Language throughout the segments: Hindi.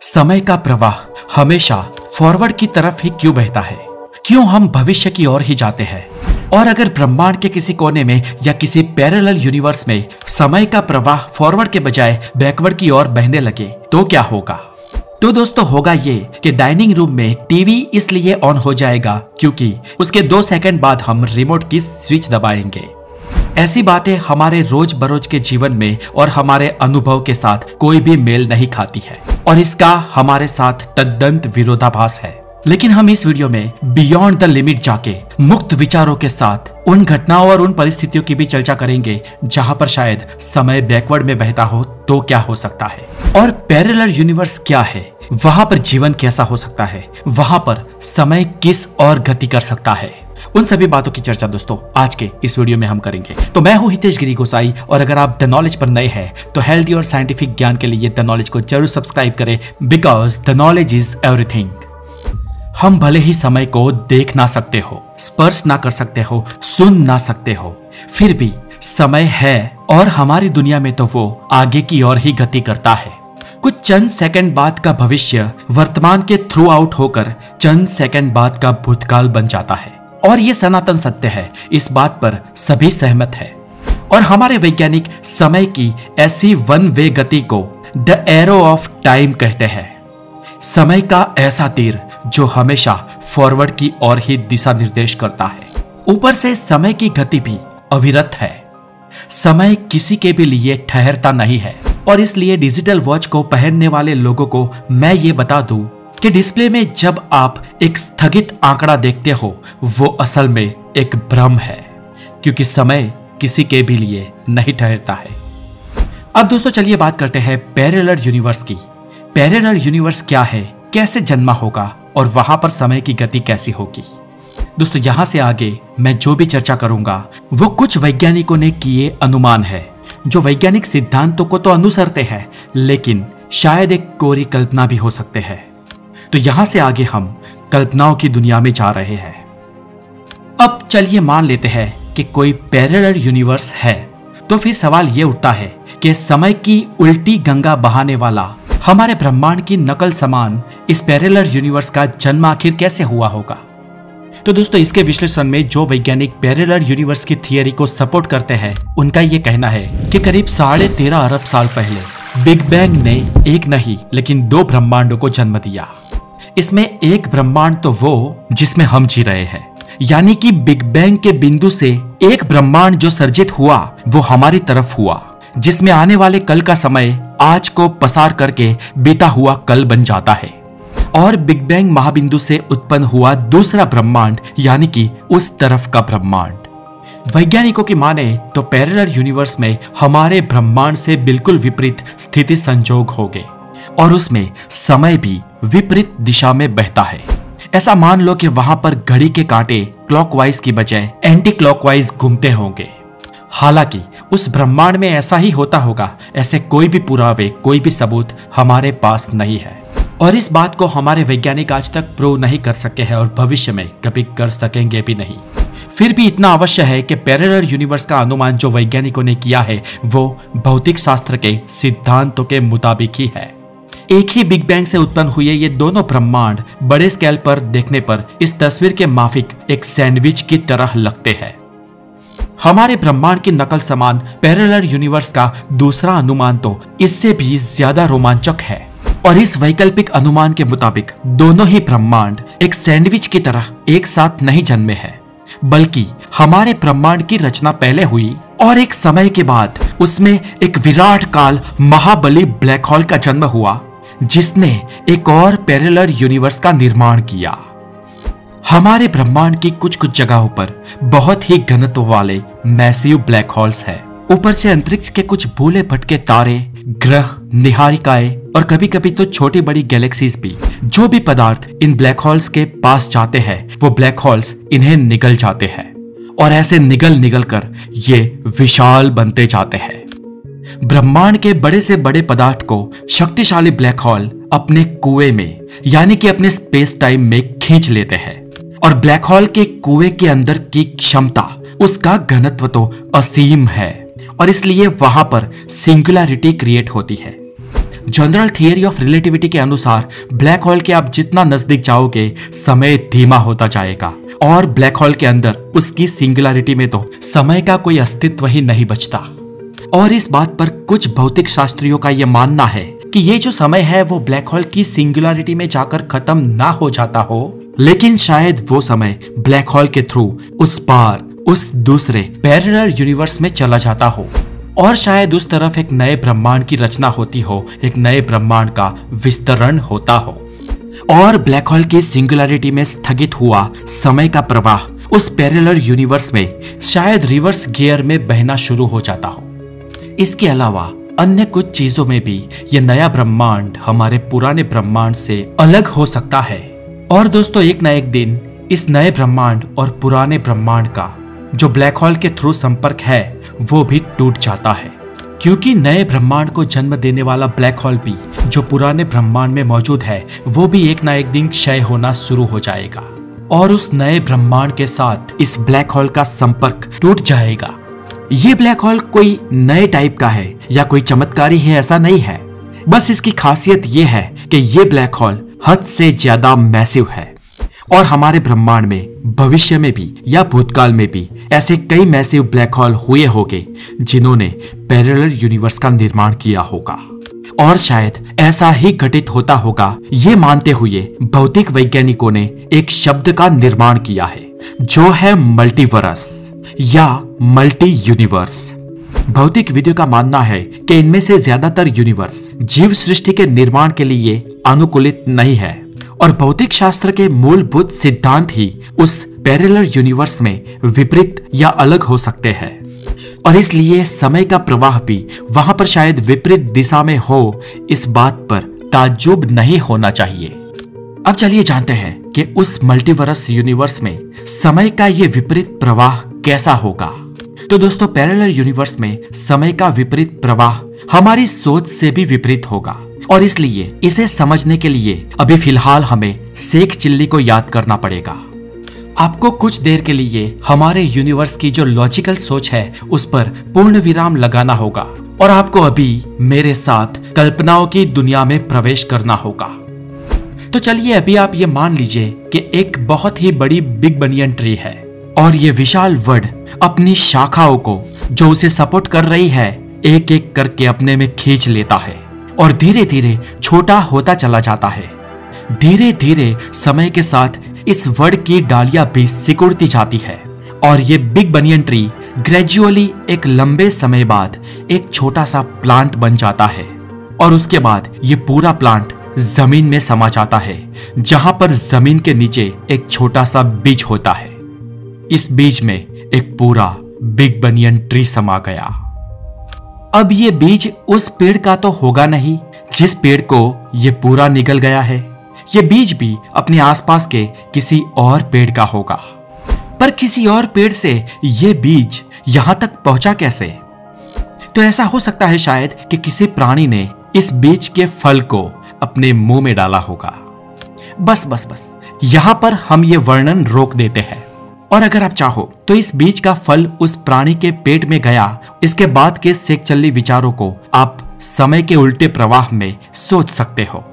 समय का प्रवाह हमेशा फॉरवर्ड की तरफ ही क्यों बहता है? क्यों हम भविष्य की ओर ही जाते हैं? और अगर ब्रह्मांड के किसी कोने में या किसी पैरेलल यूनिवर्स में समय का प्रवाह फॉरवर्ड के बजाय बैकवर्ड की ओर बहने लगे तो क्या होगा? तो दोस्तों होगा ये कि डाइनिंग रूम में टीवी इसलिए ऑन हो जाएगा क्योंकि उसके 2 सेकंड बाद हम रिमोट की स्विच दबाएंगे। ऐसी बातें हमारे रोज बरोज के जीवन में और हमारे अनुभव के साथ कोई भी मेल नहीं खाती है और इसका हमारे साथ तद्दंत विरोधाभास है। लेकिन हम इस वीडियो में बियॉन्ड द लिमिट जाके मुक्त विचारों के साथ उन घटनाओं और उन परिस्थितियों की भी चर्चा करेंगे जहां पर शायद समय बैकवर्ड में बहता हो तो क्या हो सकता है, और पैरेलल यूनिवर्स क्या है, वहां पर जीवन कैसा हो सकता है, वहां पर समय किस और गति कर सकता है। उन सभी बातों की चर्चा दोस्तों आज के इस वीडियो में हम करेंगे। तो मैं हूं हितेश गिरी गोसाई और अगर आप द नॉलेज पर नए हैं तो हेल्दी और साइंटिफिक ज्ञान के लिए द नॉलेज को जरूर सब्सक्राइब करें, because the knowledge is everything. हम भले ही समय को देख ना सकते हो, स्पर्श ना कर सकते हो, सुन ना सकते हो, फिर भी समय है और हमारी दुनिया में तो वो आगे की ओर ही गति करता है। कुछ चंद सेकंड बाद का भविष्य वर्तमान के थ्रू आउट होकर चंद सेकंड बाद का भूतकाल बन जाता है और ये सनातन सत्य है, इस बात पर सभी सहमत है। और हमारे वैज्ञानिक समय की ऐसी वन वे गति को द एरो ऑफ टाइम कहते हैं। समय का ऐसा तीर जो हमेशा फॉरवर्ड की ओर ही दिशा निर्देश करता है। ऊपर से समय की गति भी अविरत है। समय किसी के भी लिए ठहरता नहीं है और इसलिए डिजिटल वॉच को पहनने वाले लोगों को मैं ये बता दूं कि डिस्प्ले में जब आप एक स्थगित आंकड़ा देखते हो वो असल में एक भ्रम है, क्योंकि समय किसी के भी लिए नहीं ठहरता है। अब दोस्तों चलिए बात करते हैं पैरेलल यूनिवर्स की। पैरेलल यूनिवर्स क्या है, कैसे जन्मा होगा और वहां पर समय की गति कैसी होगी? दोस्तों यहां से आगे मैं जो भी चर्चा करूंगा वो कुछ वैज्ञानिकों ने किए अनुमान है जो वैज्ञानिक सिद्धांतों को तो अनुसरते हैं लेकिन शायद एक कोरी कल्पना भी हो सकते हैं। तो यहां से आगे हम कल्पनाओं की दुनिया में जा रहे हैं। अब चलिए मान लेते हैं कि कोई पैरेलल यूनिवर्स है, तो फिर सवाल यह उठता है कि समय की उल्टी गंगा बहाने वाला हमारे ब्रह्मांड की नकल समान इस पैरेलल यूनिवर्स का जन्म आखिर कैसे हुआ होगा? तो दोस्तों इसके विश्लेषण में जो वैज्ञानिक पैरेलल यूनिवर्स की थियरी को सपोर्ट करते हैं उनका यह कहना है कि करीब 13.5 अरब साल पहले बिग बैंग ने एक नहीं लेकिन 2 ब्रह्मांडों को जन्म दिया। इसमें एक ब्रह्मांड तो वो जिसमें हम जी रहे हैं, यानी कि बिग बैंग के बिंदु से एक ब्रह्मांड जो सर्जित हुआ वो हमारी तरफ हुआ, जिसमें आने वाले कल का समय आज को पसार करके बीता हुआ कल बन जाता है। और बिग बैंग महाबिंदु से उत्पन्न हुआ दूसरा ब्रह्मांड यानी कि उस तरफ का ब्रह्मांड। वैज्ञानिकों की माने तो पैरेलल यूनिवर्स में हमारे ब्रह्मांड से बिल्कुल विपरीत स्थिति संजोग हो गए और उसमें समय भी विपरीत दिशा में बहता है। ऐसा मान लो कि वहां पर घड़ी के कांटे क्लॉकवाइज की बजाय एंटी क्लॉकवाइज घूमते होंगे। हालांकि उस ब्रह्मांड में ऐसा ही होता होगा, ऐसे कोई भी पुरावे, कोई भी सबूत हमारे पास नहीं है और इस बात को हमारे वैज्ञानिक आज तक प्रूव नहीं कर सके हैं और भविष्य में कभी कर सकेंगे भी नहीं। फिर भी इतना अवश्य है कि पैरेलल यूनिवर्स का अनुमान जो वैज्ञानिकों ने किया है वो भौतिक शास्त्र के सिद्धांतों के मुताबिक ही है। एक ही बिग बैंग से उत्पन्न हुए ये दोनों ब्रह्मांड बड़े स्केल पर देखने पर इस तस्वीर के माफिक एक सैंडविच की तरह लगते हैं। हमारे ब्रह्मांड की नकल समान पैरेलल यूनिवर्स का दूसरा अनुमान तो इससे भी ज्यादा रोमांचक है और इस वैकल्पिक अनुमान के मुताबिक दोनों ही ब्रह्मांड एक सैंडविच की तरह एक साथ नहीं जन्मे हैं, बल्कि हमारे ब्रह्मांड की रचना पहले हुई और एक समय के बाद उसमें एक विराट काल महाबली ब्लैक होल का जन्म हुआ जिसने एक और पैरेलल यूनिवर्स का निर्माण किया। हमारे ब्रह्मांड की कुछ कुछ जगहों पर बहुत ही घनत्व वाले मैसिव ब्लैक होल्स हैं। ऊपर से अंतरिक्ष के कुछ भूले भटके तारे, ग्रह, निहारिकाएं और कभी कभी तो छोटी बड़ी गैलेक्सीज भी। जो भी पदार्थ इन ब्लैक होल्स के पास जाते हैं वो ब्लैक होल्स इन्हें निगल जाते हैं और ऐसे निगल निगल कर ये विशाल बनते जाते हैं। ब्रह्मांड के बड़े से बड़े पदार्थ को शक्तिशाली ब्लैक होल अपने कुएं में यानी कि अपने स्पेस टाइम में खींच लेते हैं और ब्लैक होल के कुएं के अंदर की क्षमता, उसका घनत्व तो असीम है और इसलिए वहां पर सिंगुलैरिटी क्रिएट होती है। जनरल थियरी ऑफ रिलेटिविटी के अनुसार ब्लैक होल के आप जितना नजदीक जाओगे समय धीमा होता जाएगा और ब्लैक होल के अंदर उसकी सिंगुलैरिटी में तो समय का कोई अस्तित्व ही नहीं बचता। और इस बात पर कुछ भौतिक शास्त्रियों का यह मानना है कि ये जो समय है वो ब्लैक होल की सिंगुलैरिटी में जाकर खत्म ना हो जाता हो, लेकिन शायद वो समय ब्लैक होल के थ्रू उस पार उस दूसरे पैरेलल यूनिवर्स में चला जाता हो और शायद उस तरफ एक नए ब्रह्मांड की रचना होती हो, एक नए ब्रह्मांड का विस्तरण होता हो और ब्लैक होल की सिंगुलैरिटी में स्थगित हुआ समय का प्रवाह उस पैरेलल यूनिवर्स में शायद रिवर्स गियर में बहना शुरू हो जाता हो। इसके अलावा अन्य कुछ चीजों में भी यह नया ब्रह्मांड हमारे पुराने ब्रह्मांड से अलग हो सकता है। और दोस्तों एक ना एक दिन इस नए ब्रह्मांड और पुराने ब्रह्मांड का जो ब्लैक होल के थ्रू संपर्क है वो भी टूट जाता है, क्योंकि नए ब्रह्मांड को जन्म देने वाला ब्लैक होल भी जो पुराने ब्रह्मांड में मौजूद है वो भी एक ना एक दिन क्षय होना शुरू हो जाएगा और उस नए ब्रह्मांड के साथ इस ब्लैक होल का संपर्क टूट जाएगा। ये ब्लैक होल कोई नए टाइप का है या कोई चमत्कारी है ऐसा नहीं है, बस इसकी खासियत ये है कि ये ब्लैक होल हद से ज्यादा मैसिव है और हमारे ब्रह्मांड में भविष्य में भी या भूतकाल में भी ऐसे कई मैसिव ब्लैक होल हुए होंगे जिन्होंने पैरेलल यूनिवर्स का निर्माण किया होगा। और शायद ऐसा ही घटित होता होगा ये मानते हुए भौतिक वैज्ञानिकों ने एक शब्द का निर्माण किया है जो है मल्टीवर्स या मल्टी यूनिवर्स। भौतिक विद्या का मानना है कि इनमें से ज्यादातर यूनिवर्स जीव सृष्टि के निर्माण के लिए अनुकूलित नहीं है और भौतिक शास्त्र के मूलभूत सिद्धांत ही उस पैरेलल यूनिवर्स में विपरीत या अलग हो सकते हैं और इसलिए समय का प्रवाह भी वहां पर शायद विपरीत दिशा में हो, इस बात पर ताज्जुब नहीं होना चाहिए। अब चलिए जानते हैं कि उस मल्टीवर्स यूनिवर्स में समय का ये विपरीत प्रवाह कैसा होगा। तो दोस्तों पैरेलल यूनिवर्स में समय का विपरीत प्रवाह हमारी सोच से भी विपरीत होगा और इसलिए इसे समझने के लिए अभी फिलहाल हमें शेख चिल्ली को याद करना पड़ेगा। आपको कुछ देर के लिए हमारे यूनिवर्स की जो लॉजिकल सोच है उस पर पूर्ण विराम लगाना होगा और आपको अभी मेरे साथ कल्पनाओं की दुनिया में प्रवेश करना होगा। तो चलिए अभी आप ये मान लीजिए कि एक बहुत ही बड़ी बिग बनियन ट्री है और ये विशाल वड अपनी शाखाओं को जो उसे सपोर्ट कर रही है एक एक करके अपने में खींच लेता है और धीरे धीरे छोटा होता चला जाता है। धीरे धीरे समय के साथ इस वड की डालियां भी सिकुड़ती जाती है और ये बिग बनियन ट्री ग्रेजुअली एक लंबे समय बाद एक छोटा सा प्लांट बन जाता है और उसके बाद ये पूरा प्लांट जमीन में समा जाता है जहां पर जमीन के नीचे एक छोटा सा बीज होता है। इस बीज में एक पूरा बिग बनियन ट्री समा गया। अब ये बीज उस पेड़ का तो होगा नहीं जिस पेड़ को ये पूरा निगल गया है, ये बीज भी अपने आसपास के किसी और पेड़ का होगा। पर किसी और पेड़ से ये बीज यहां तक पहुंचा कैसे? तो ऐसा हो सकता है शायद कि किसी प्राणी ने इस बीज के फल को अपने मुंह में डाला होगा। बस यहां पर हम ये वर्णन रोक देते हैं और अगर आप चाहो तो इस बीज का फल उस प्राणी के पेट में गया, इसके बाद के शेख चिल्ली विचारों को आप समय के उल्टे प्रवाह में सोच सकते हो।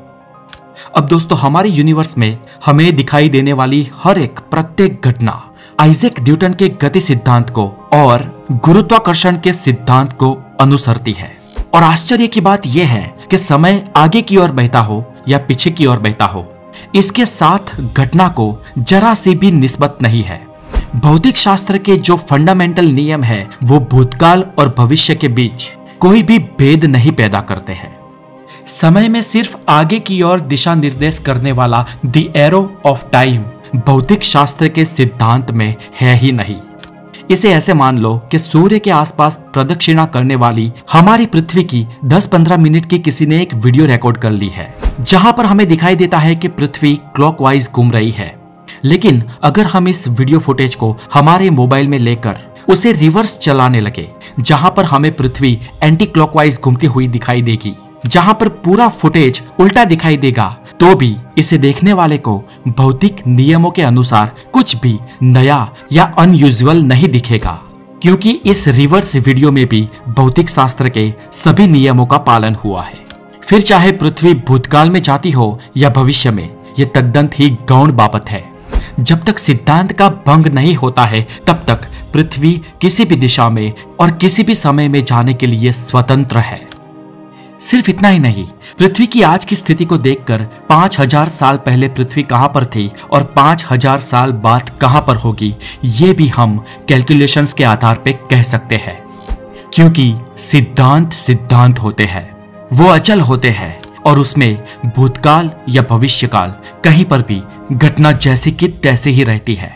अब दोस्तों हमारे यूनिवर्स में हमें दिखाई देने वाली हर एक प्रत्येक घटना आइजैक न्यूटन के गति सिद्धांत को और गुरुत्वाकर्षण के सिद्धांत को अनुसरती है। और आश्चर्य की बात यह है कि समय आगे की ओर बहता हो या पीछे की ओर बहता हो, इसके साथ घटना को जरा सी भी निस्बत नहीं है। भौतिक शास्त्र के जो फंडामेंटल नियम है वो भूतकाल और भविष्य के बीच कोई भी भेद नहीं पैदा करते हैं। समय में सिर्फ आगे की ओर दिशा निर्देश करने वाला द एरो ऑफ टाइम भौतिक शास्त्र के सिद्धांत में है ही नहीं। इसे ऐसे मान लो कि सूर्य के आसपास प्रदक्षिणा करने वाली हमारी पृथ्वी की 10-15 मिनट की किसी ने एक वीडियो रिकॉर्ड कर ली है जहां पर हमें दिखाई देता है कि पृथ्वी क्लॉकवाइज घूम रही है। लेकिन अगर हम इस वीडियो फुटेज को हमारे मोबाइल में लेकर उसे रिवर्स चलाने लगे जहां पर हमें पृथ्वी एंटी क्लॉकवाइज घूमती हुई दिखाई देगी, जहां पर पूरा फुटेज उल्टा दिखाई देगा, तो भी इसे देखने वाले को भौतिक नियमों के अनुसार कुछ भी नया या अनयूजुअल नहीं दिखेगा, क्योंकि इस रिवर्स वीडियो में भी भौतिक शास्त्र के सभी नियमों का पालन हुआ है। फिर चाहे पृथ्वी भूतकाल में जाती हो या भविष्य में, ये तद्दंत ही गौण बाबत है। जब तक सिद्धांत का भंग नहीं होता है तब तक पृथ्वी किसी भी दिशा में और किसी भी समय में जाने के लिए स्वतंत्र है। सिर्फ इतना ही नहीं, पृथ्वी की आज की स्थिति को देखकर 5000 साल पहले पृथ्वी कहां पर थी और 5000 साल बाद कहां पर होगी, ये भी हम कैलकुलेशंस के आधार पे कह सकते हैं। क्योंकि सिद्धांत सिद्धांत होते हैं, वो अचल होते हैं और उसमें भूतकाल या भविष्यकाल कहीं पर भी घटना जैसी कि तैसे ही रहती है।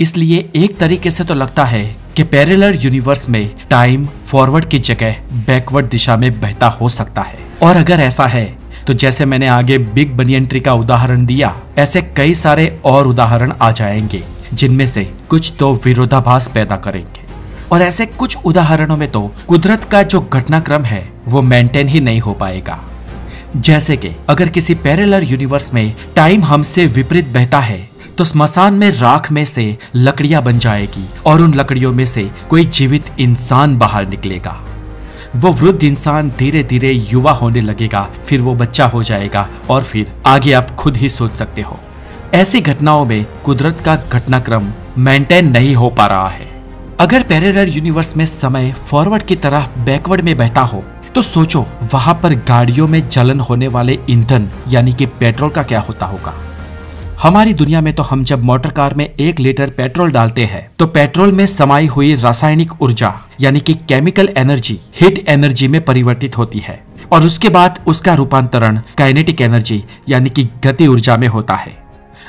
इसलिए एक तरीके से तो लगता है कि पैरेलल यूनिवर्स में टाइम फॉरवर्ड की जगह बैकवर्ड दिशा में बहता हो सकता है। और अगर ऐसा है तो जैसे मैंने आगे बिग बनियन ट्री का उदाहरण दिया, ऐसे कई सारे और उदाहरण आ जाएंगे जिनमें से कुछ तो विरोधाभास पैदा करेंगे। और ऐसे कुछ उदाहरणों में तो कुदरत का जो घटनाक्रम है वो मेंटेन ही नहीं हो पाएगा। जैसे कि अगर किसी पैरेलल यूनिवर्स में टाइम हमसे विपरीत बहता है तो स्मशान में राख में से लकड़ियां बन जाएगी और उन लकड़ियों में से कोई जीवित इंसान बाहर निकलेगा। वो वृद्ध इंसान धीरे धीरे युवा होने लगेगा, फिर वो बच्चा हो जाएगा और फिर आगे आप खुद ही सोच सकते हो। ऐसी घटनाओं में कुदरत का घटनाक्रम मेंटेन नहीं हो पा रहा है। अगर पैरेलल यूनिवर्स में समय फॉरवर्ड की तरह बैकवर्ड में बहता हो तो सोचो वहां पर गाड़ियों में जलन होने वाले ईंधन यानी कि पेट्रोल का क्या होता होगा। हमारी दुनिया में तो हम जब मोटर कार में 1 लीटर पेट्रोल डालते हैं तो पेट्रोल में समाई हुई रासायनिक ऊर्जा यानी कि केमिकल एनर्जी हीट एनर्जी में परिवर्तित होती है और उसके बाद उसका रूपांतरण काइनेटिक एनर्जी यानी कि गति ऊर्जा में होता है।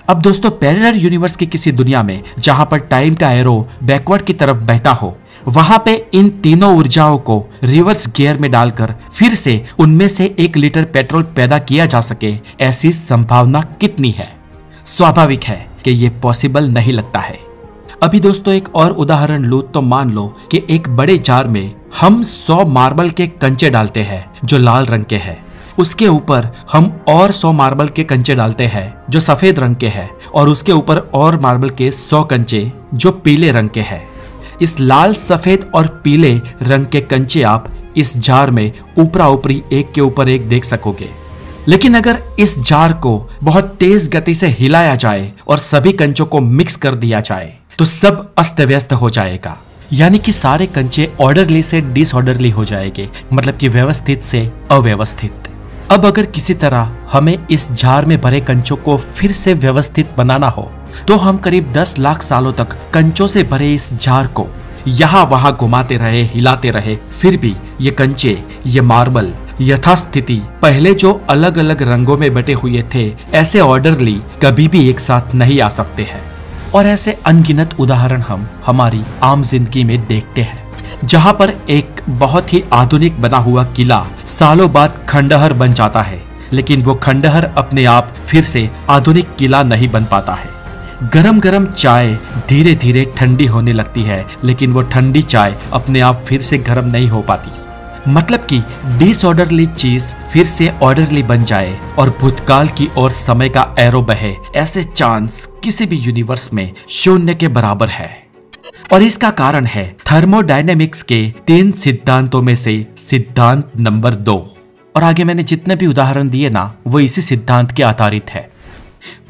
अब दोस्तों, पैरेलल यूनिवर्स की किसी दुनिया में जहां पर टाइम का एरो बैकवर्ड की तरफ बहता हो, वहां पे इन तीनों ऊर्जाओं को रिवर्स गियर में डालकर फिर से उनमें से 1 लीटर पेट्रोल पैदा किया जा सके, ऐसी संभावना कितनी है? स्वाभाविक है कि ये पॉसिबल नहीं लगता है। अभी दोस्तों एक और उदाहरण लूं तो मान लो कि एक बड़े जार में हम 100 मार्बल के कंचे डालते हैं जो लाल रंग के हैं। उसके ऊपर हम और 100 मार्बल के कंचे डालते हैं जो सफेद रंग के हैं और उसके ऊपर और मार्बल के 100 कंचे जो पीले रंग के हैं। इस लाल, सफेद और पीले रंग के कंचे आप इस जार में ऊपरा ऊपरी एक के ऊपर एक देख सकोगे। लेकिन अगर इस जार को बहुत तेज गति से हिलाया जाए और सभी कंचों को मिक्स कर दिया जाए तो सब अस्त व्यस्त हो जाएगा, यानी कि सारे कंचे ऑर्डरली से डिसऑर्डरली हो जाएंगे, मतलब कि व्यवस्थित से अव्यवस्थित। अब अगर किसी तरह हमें इस जार में भरे कंचों को फिर से व्यवस्थित बनाना हो तो हम करीब 10 लाख सालों तक कंचों से भरे इस जार को यहाँ वहां घुमाते रहे, हिलाते रहे, फिर भी ये कंचे, ये मार्बल यथास्थिति पहले जो अलग अलग रंगों में बटे हुए थे ऐसे ऑर्डरली कभी भी एक साथ नहीं आ सकते हैं। और ऐसे अनगिनत उदाहरण हम हमारी आम जिंदगी में देखते हैं, जहां पर एक बहुत ही आधुनिक बना हुआ किला सालों बाद खंडहर बन जाता है, लेकिन वो खंडहर अपने आप फिर से आधुनिक किला नहीं बन पाता है। गरम गरम चाय धीरे धीरे ठंडी होने लगती है, लेकिन वो ठंडी चाय अपने आप फिर से गर्म नहीं हो पाती। मतलब कि डिसऑर्डरली चीज फिर से ऑर्डरली बन जाए और भूतकाल की ओर समय का एरो बहे, ऐसे चांस किसी भी यूनिवर्स में 0 के बराबर है। और इसका कारण है थर्मोडायनेमिक्स के 3 सिद्धांतों में से सिद्धांत नंबर 2। और आगे मैंने जितने भी उदाहरण दिए ना, वो इसी सिद्धांत के आधारित है।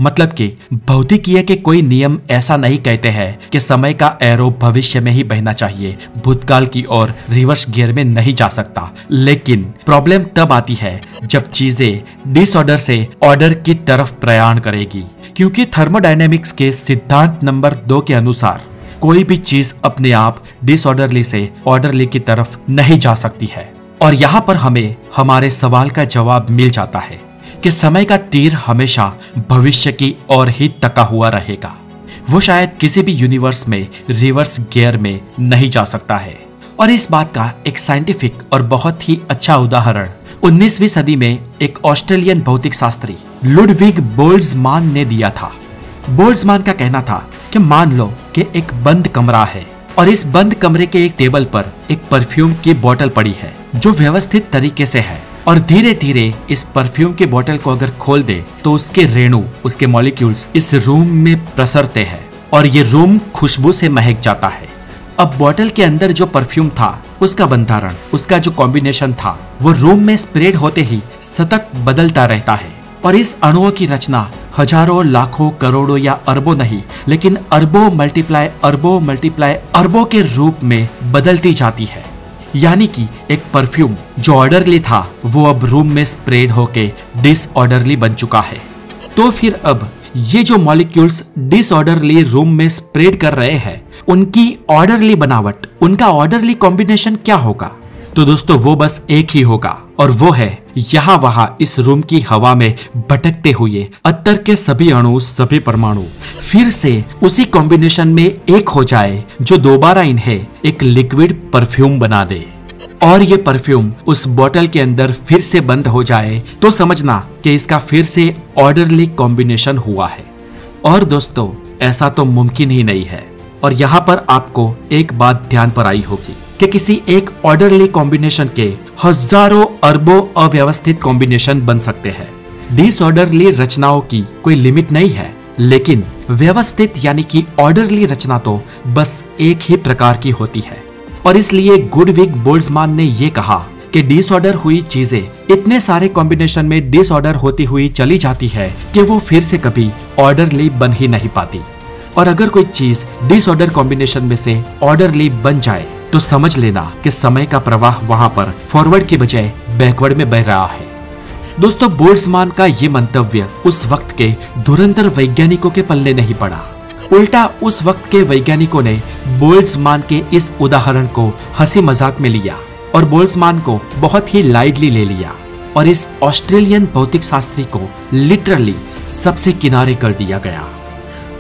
मतलब कि भौतिकीय के कोई नियम ऐसा नहीं कहते हैं कि समय का एरो भविष्य में ही बहना चाहिए, भूतकाल की ओर रिवर्स गियर में नहीं जा सकता। लेकिन प्रॉब्लम तब आती है जब चीजें डिसऑर्डर से ऑर्डर की तरफ प्रयाण करेगी, क्योंकि थर्मोडायनेमिक्स के सिद्धांत नंबर 2 के अनुसार कोई भी चीज अपने आप डिसऑर्डरली से ऑर्डरली की तरफ नहीं जा सकती है। और यहाँ पर हमें हमारे सवाल का जवाब मिल जाता है कि समय का तीर हमेशा भविष्य की ओर ही तका हुआ रहेगा। वो शायद किसी भी यूनिवर्स में रिवर्स गियर में नहीं जा सकता है। और इस बात का एक साइंटिफिक और बहुत ही अच्छा उदाहरण 19वीं सदी में एक ऑस्ट्रेलियन भौतिक शास्त्री लुडविग बोल्ट्जमान ने दिया था। बोल्ट्जमान का कहना था कि मान लो कि एक बंद कमरा है और इस बंद कमरे के एक टेबल पर एक परफ्यूम की बोतल पड़ी है जो व्यवस्थित तरीके से है, और धीरे धीरे इस परफ्यूम के बोतल को अगर खोल दे तो उसके रेणु, उसके मॉलिक्यूल्स इस रूम में प्रसरते हैं और ये रूम खुशबू से महक जाता है। अब बोतल के अंदर जो परफ्यूम था उसका बंधारण, उसका जो कॉम्बिनेशन था वो रूम में स्प्रेड होते ही सतत बदलता रहता है। और इस अणुओं की रचना हजारों, लाखों, करोड़ों या अरबों नहीं, लेकिन अरबों मल्टीप्लाई अरबों के रूप में बदलती जाती है। यानी कि एक परफ्यूम जो ऑर्डरली था वो अब रूम में स्प्रेड होके डिसऑर्डरली बन चुका है। तो फिर अब ये जो मॉलिक्यूल्स डिसऑर्डरली रूम में स्प्रेड कर रहे हैं, उनकी ऑर्डरली बनावट, उनका ऑर्डरली कॉम्बिनेशन क्या होगा? तो दोस्तों वो बस एक ही होगा, और वो है यहाँ वहां इस रूम की हवा में भटकते हुए अत्तर के सभी अणु, सभी परमाणु फिर से उसी कॉम्बिनेशन में एक हो जाए जो दोबारा इन्हें एक लिक्विड परफ्यूम बना दे। और ये परफ्यूम उस बोतल के अंदर फिर से बंद हो जाए तो समझना कि इसका फिर से ऑर्डरली कॉम्बिनेशन हुआ है। और दोस्तों ऐसा तो मुमकिन ही नहीं है। और यहाँ पर आपको एक बात ध्यान पर आई होगी कि किसी एक ऑर्डरली कॉम्बिनेशन के हजारों अरबों अव्यवस्थित कॉम्बिनेशन बन सकते हैं। डिसऑर्डरली रचनाओं की कोई लिमिट नहीं है, लेकिन व्यवस्थित यानी कि ऑर्डरली रचना तो बस एक ही प्रकार की होती है। और इसलिए गुडविग बोल्ट्जमान ने ये कहा कि डिसऑर्डर हुई चीजें इतने सारे कॉम्बिनेशन में डिसऑर्डर होती हुई चली जाती है कि वो फिर से कभी ऑर्डरली बन ही नहीं पाती। और अगर कोई चीज डिसऑर्डर कॉम्बिनेशन में से ऑर्डरली बन जाए तो समझ लेना कि समय का प्रवाह वहां पर फॉरवर्ड की बजाय बैकवर्ड में बह रहा है। दोस्तों बोल्ट्जमान का ये मंतव्य उस वक्त के धुरंधर वैज्ञानिकों के पल्ले नहीं पड़ा। उल्टा उस वक्त के वैज्ञानिकों ने बोल्ट्जमान के इस उदाहरण को हंसी मजाक में लिया और बोल्ट्जमान को बहुत ही लाइटली ले लिया और इस ऑस्ट्रेलियन भौतिक शास्त्री को लिटरली सबसे किनारे कर दिया गया।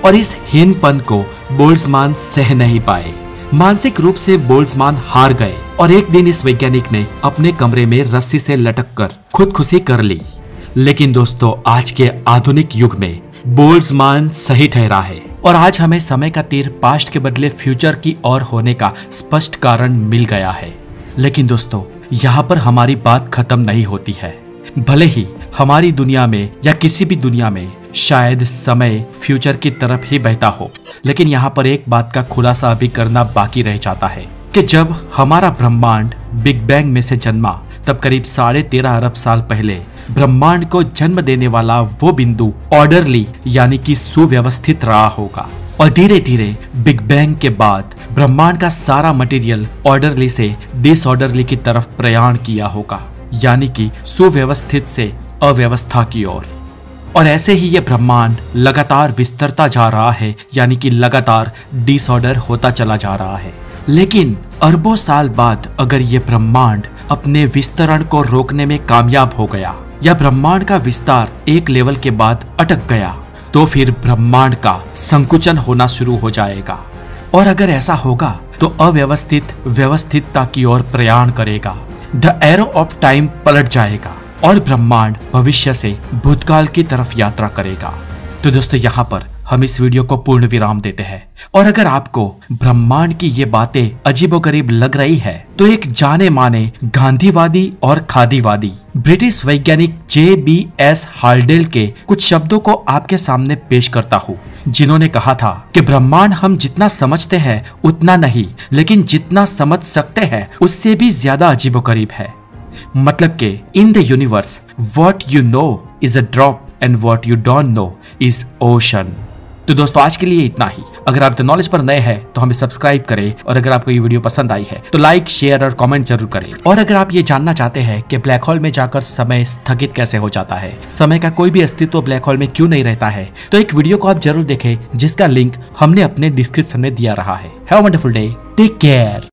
और इस हीनपन को बोल्ट्जमान सह नहीं पाए। मानसिक रूप से बोल्ट्जमान हार गए और एक दिन इस वैज्ञानिक ने अपने कमरे में रस्सी से लटककर खुदकुशी कर ली। लेकिन दोस्तों आज के आधुनिक युग में बोल्ट्जमान सही ठहरा है और आज हमें समय का तीर पास्ट के बदले फ्यूचर की ओर होने का स्पष्ट कारण मिल गया है। लेकिन दोस्तों यहाँ पर हमारी बात खत्म नहीं होती है। भले ही हमारी दुनिया में या किसी भी दुनिया में शायद समय फ्यूचर की तरफ ही बहता हो, लेकिन यहाँ पर एक बात का खुलासा अभी करना बाकी रह जाता है कि जब हमारा ब्रह्मांड बिग बैंग में से जन्मा तब करीब 13.5 अरब साल पहले ब्रह्मांड को जन्म देने वाला वो बिंदु ऑर्डरली यानी कि सुव्यवस्थित रहा होगा। और धीरे धीरे बिग बैंग के बाद ब्रह्मांड का सारा मटेरियल ऑर्डरली से डिसऑर्डरली की तरफ प्रयाण किया होगा, यानी कि सुव्यवस्थित से अव्यवस्था की ओर। और ऐसे ही ये ब्रह्मांड लगातार विस्तरता जा रहा है, यानी कि लगातार डिसऑर्डर होता चला जा रहा है। लेकिन अरबों साल बाद अगर ये ब्रह्मांड अपने विस्तरण को रोकने में कामयाब हो गया या ब्रह्मांड का विस्तार एक लेवल के बाद अटक गया तो फिर ब्रह्मांड का संकुचन होना शुरू हो जाएगा। और अगर ऐसा होगा तो अव्यवस्थित व्यवस्थितता की ओर प्रयाण करेगा। द एरो ऑफ टाइम पलट जाएगा और ब्रह्मांड भविष्य से भूतकाल की तरफ यात्रा करेगा। तो दोस्तों यहाँ पर हम इस वीडियो को पूर्ण विराम देते हैं। और अगर आपको ब्रह्मांड की ये बातें अजीबोगरीब लग रही है तो एक जाने माने गांधीवादी और खादीवादी ब्रिटिश वैज्ञानिक JBS हाल्डेल के कुछ शब्दों को आपके सामने पेश करता हूँ, जिन्होंने कहा था कि ब्रह्मांड हम जितना समझते हैं उतना नहीं, लेकिन जितना समझ सकते हैं उससे भी ज्यादा अजीबोगरीब है। मतलब के in the universe what you know is a drop and what you don't know is ocean. तो दोस्तों आज के लिए इतना ही। अगर आप द नॉलेज पर नए हैं तो हमें सब्सक्राइब करें और अगर आपको ये वीडियो पसंद आई है तो लाइक, शेयर और कमेंट जरूर करें। और अगर आप ये जानना चाहते हैं कि ब्लैक होल में जाकर समय स्थगित कैसे हो जाता है, समय का कोई भी अस्तित्व ब्लैक होल में क्यों नहीं रहता है, तो एक वीडियो को आप जरूर देखें जिसका लिंक हमने अपने डिस्क्रिप्शन में दिया रहा है। Have a wonderful day, take care.